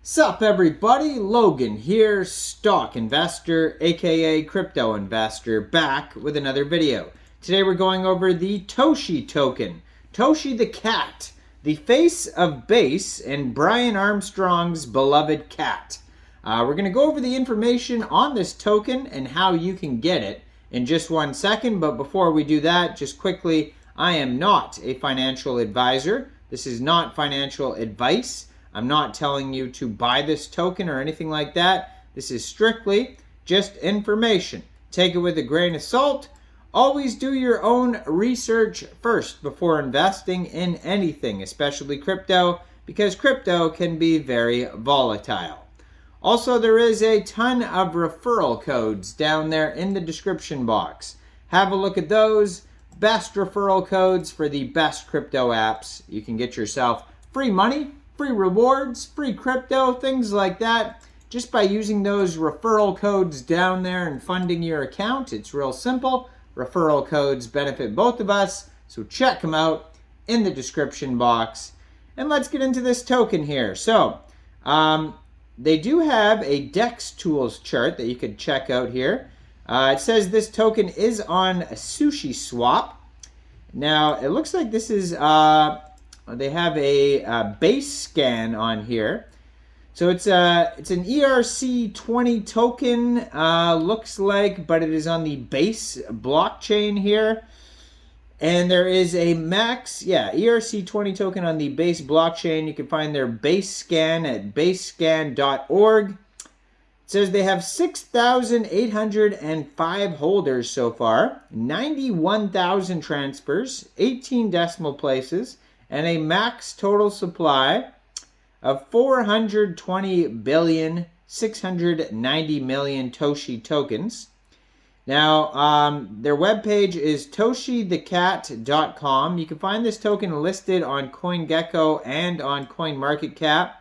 Sup everybody, Logan here, stock investor, aka crypto investor, back with another video. Today we're going over the Toshi token. Toshi the cat, the face of Base and Brian Armstrong's beloved cat. We're going to go over the information on this token and how you can get it in just 1 second, but before we do that, just quickly, I am not a financial advisor. This is not financial advice. I'm not telling you to buy this token or anything like that. This is strictly just information. Take it with a grain of salt. Always do your own research first before investing in anything, especially crypto, because crypto can be very volatile. Also, there is a ton of referral codes down there in the description box. Have a look at those. Best referral codes for the best crypto apps. You can get yourself free money, free rewards, free crypto, things like that. Just by using those referral codes down there and funding your account, it's real simple. Referral codes benefit both of us, so check them out in the description box. And let's get into this token here. So, they do have a DEX tools chart that you could check out here. It says this token is on a Sushi Swap. Now, it looks like this is... they have a base scan on here. So it's an ERC20 token, looks like, but it is on the base blockchain here. And there is a MEXC, ERC20 token on the base blockchain. You can find their base scan at basescan.org. It says they have 6,805 holders so far, 91,000 transfers, 18 decimal places, and a max total supply of 420,690,000,000 Toshi tokens. Now, their webpage is toshithecat.com. You can find this token listed on CoinGecko and on CoinMarketCap.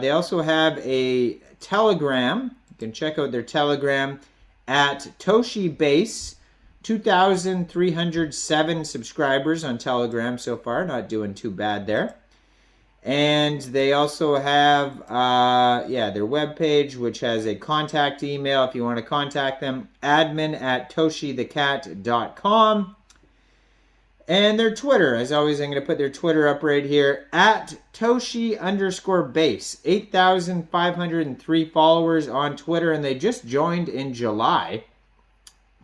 They also have a Telegram. You can check out their Telegram at Toshi Base. 2,307 subscribers on Telegram so far. Not doing too bad there. And they also have, their webpage, which has a contact email if you want to contact them. admin@toshithecat.com. And their Twitter. As always, I'm going to put their Twitter up right here. At Toshi_base. 8,503 followers on Twitter. And they just joined in July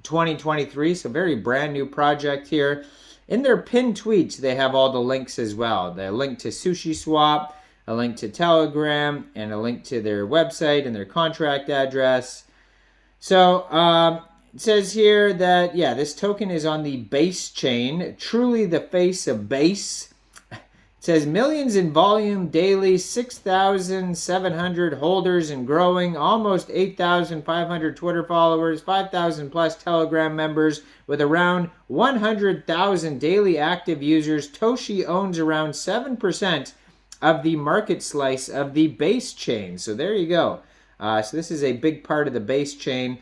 2023, so very brand new project here. In their pinned tweets, they have all the links as well. The link to Sushi Swap, a link to Telegram, and a link to their website and their contract address. So it says here that, this token is on the Base chain, truly the face of Base. It says millions in volume daily, 6,700 holders and growing, almost 8,500 Twitter followers, 5,000 plus Telegram members with around 100,000 daily active users. Toshi owns around 7% of the market slice of the Base chain. So there you go. So this is a big part of the Base chain.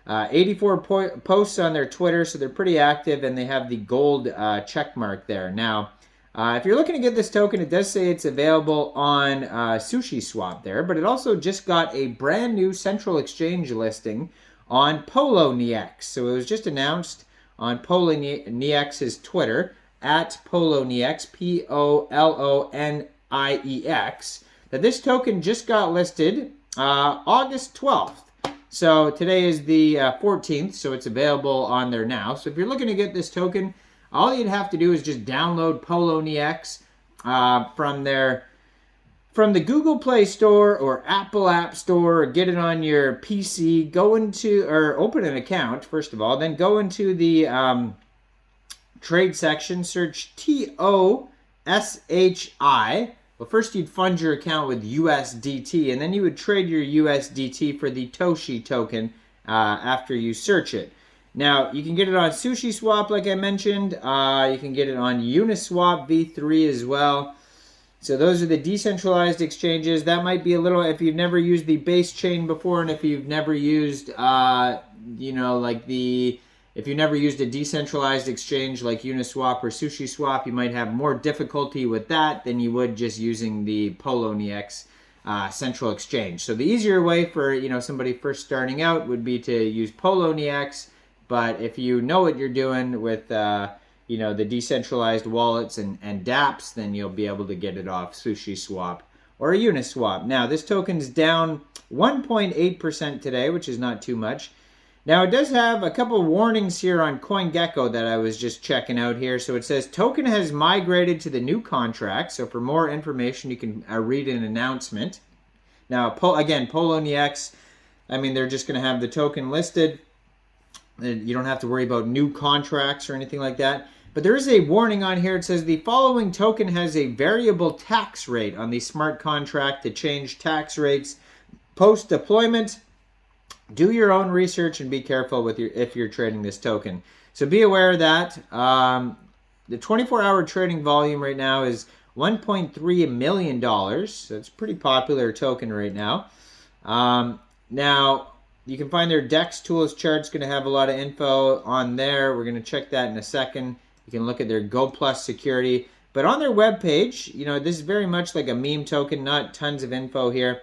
84 posts on their Twitter, so they're pretty active, and they have the gold check mark there. Now, if you're looking to get this token, it does say it's available on Sushi Swap there, but it also just got a brand new central exchange listing on Poloniex. So it was just announced on Poloniex's Twitter, at Poloniex, P-O-L-O-N-I-E-X, that this token just got listed August 12th. So today is the 14th, so it's available on there now. So if you're looking to get this token, all you'd have to do is just download Poloniex from the Google Play Store or Apple App Store, or get it on your PC. Open an account, first of all, then go into the trade section, search TOSHI. Well, first you'd fund your account with USDT, and then you would trade your USDT for the Toshi token after you search it. Now, you can get it on Sushi Swap, like I mentioned. You can get it on Uniswap v3 as well. So those are the decentralized exchanges. That might be a little, if you've never used the Base chain before, and if you've never used, if you've never used a decentralized exchange like Uniswap or Sushi Swap, you might have more difficulty with that than you would just using the Poloniex central exchange. So the easier way for somebody first starting out would be to use Poloniex. But if you know what you're doing with the decentralized wallets and dApps, then you'll be able to get it off SushiSwap or Uniswap. Now this token's down 1.8% today, which is not too much. Now it does have a couple warnings here on CoinGecko that I was just checking out here. So it says token has migrated to the new contract. So for more information, you can read an announcement. Now again, Poloniex, I mean, they're just going to have the token listed. You don't have to worry about new contracts or anything like that. But there is a warning on here. It says the following token has a variable tax rate on the smart contract. To change tax rates post deployment, do your own research and be careful with if you're trading this token. So be aware of that. The 24-hour trading volume right now is $1.3 million. So it's a pretty popular token right now. Now, you can find their DEX tools chart's going to have a lot of info on there. We're going to check that in a second. You can look at their Go Plus security. But on their webpage, this is very much like a meme token, not tons of info here.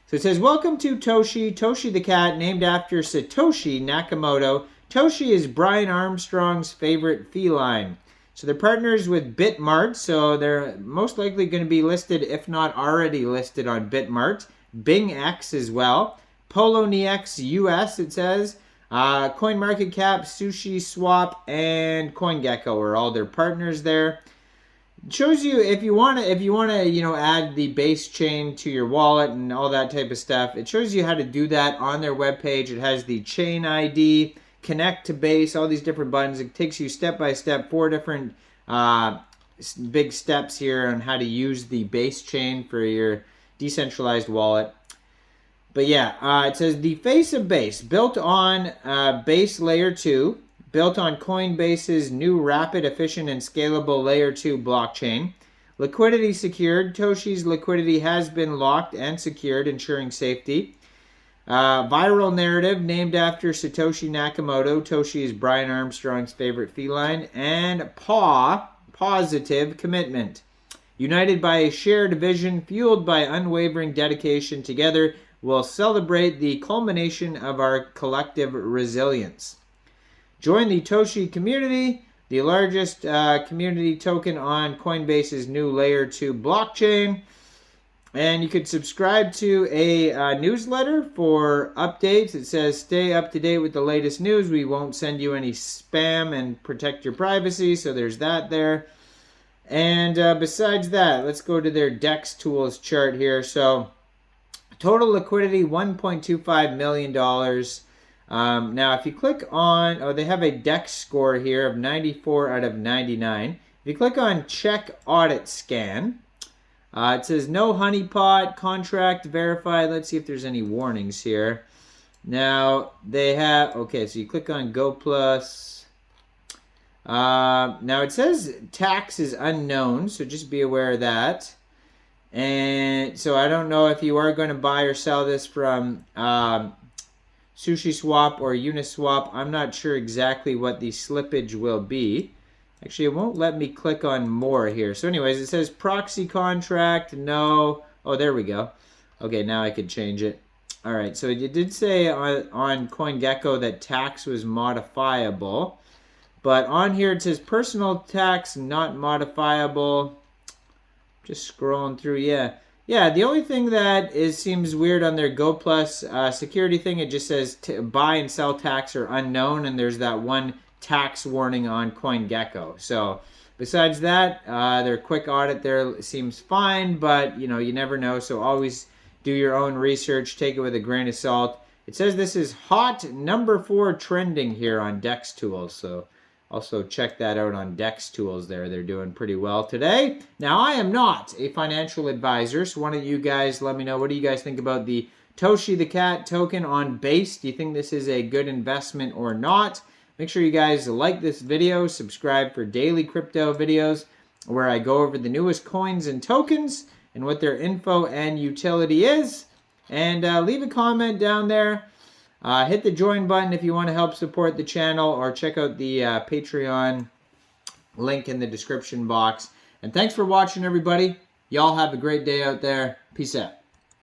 So it says, welcome to Toshi, Toshi the cat, named after Satoshi Nakamoto. Toshi is Brian Armstrong's favorite feline. So they're partners with Bitmart, so they're most likely going to be listed, if not already listed, on Bitmart. BingX as well. Poloniex US, it says. CoinMarketCap, SushiSwap, and CoinGecko are all their partners there. It shows you if you want to add the base chain to your wallet and all that type of stuff. It shows you how to do that on their webpage. It has the chain ID, connect to base, all these different buttons. It takes you step by step, 4 different big steps here on how to use the base chain for your decentralized wallet. But yeah, it says the face of Base, built on Base Layer 2, built on Coinbase's new rapid, efficient, and scalable Layer 2 blockchain. Liquidity secured. Toshi's liquidity has been locked and secured, ensuring safety. Viral narrative, named after Satoshi Nakamoto. Toshi is Brian Armstrong's favorite feline. And positive commitment. United by a shared vision, fueled by unwavering dedication, together we'll celebrate the culmination of our collective resilience. Join the Toshi community, the largest community token on Coinbase's new Layer 2 blockchain. And you could subscribe to a newsletter for updates. It says, stay up to date with the latest news. We won't send you any spam and protect your privacy. So there's that there. And besides that, let's go to their DEX tools chart here. So total liquidity, $1.25 million. Now, if you click on, they have a DEX score here of 94 out of 99. If you click on check audit scan, it says no honeypot, contract verified. Let's see if there's any warnings here. Now, they have, okay, so you click on Go Plus. Now, it says tax is unknown, so just be aware of that. And so I don't know if you are going to buy or sell this from SushiSwap or Uniswap. I'm not sure exactly what the slippage will be. Actually, it won't let me click on more here. So anyways, it says proxy contract, no. Oh, there we go. Okay, now I could change it. All right, so it did say on CoinGecko that tax was modifiable. But on here it says personal tax not modifiable. Just scrolling through, yeah. Yeah, the only thing that seems weird on their Go Plus security thing, it just says buy and sell tax are unknown, and there's that one tax warning on CoinGecko. So besides that, their quick audit there seems fine, but you never know. So always do your own research. Take it with a grain of salt. It says this is hot #4 trending here on DEX tools. So also check that out on DEX tools there. They're doing pretty well today. Now, I am not a financial advisor, so why don't you guys let me know, what do you guys think about the Toshi the Cat token on Base? Do you think this is a good investment or not? Make sure you guys like this video, subscribe for daily crypto videos where I go over the newest coins and tokens and what their info and utility is. And leave a comment down there. Hit the join button if you want to help support the channel, or check out the Patreon link in the description box. And thanks for watching, everybody. Y'all have a great day out there. Peace out.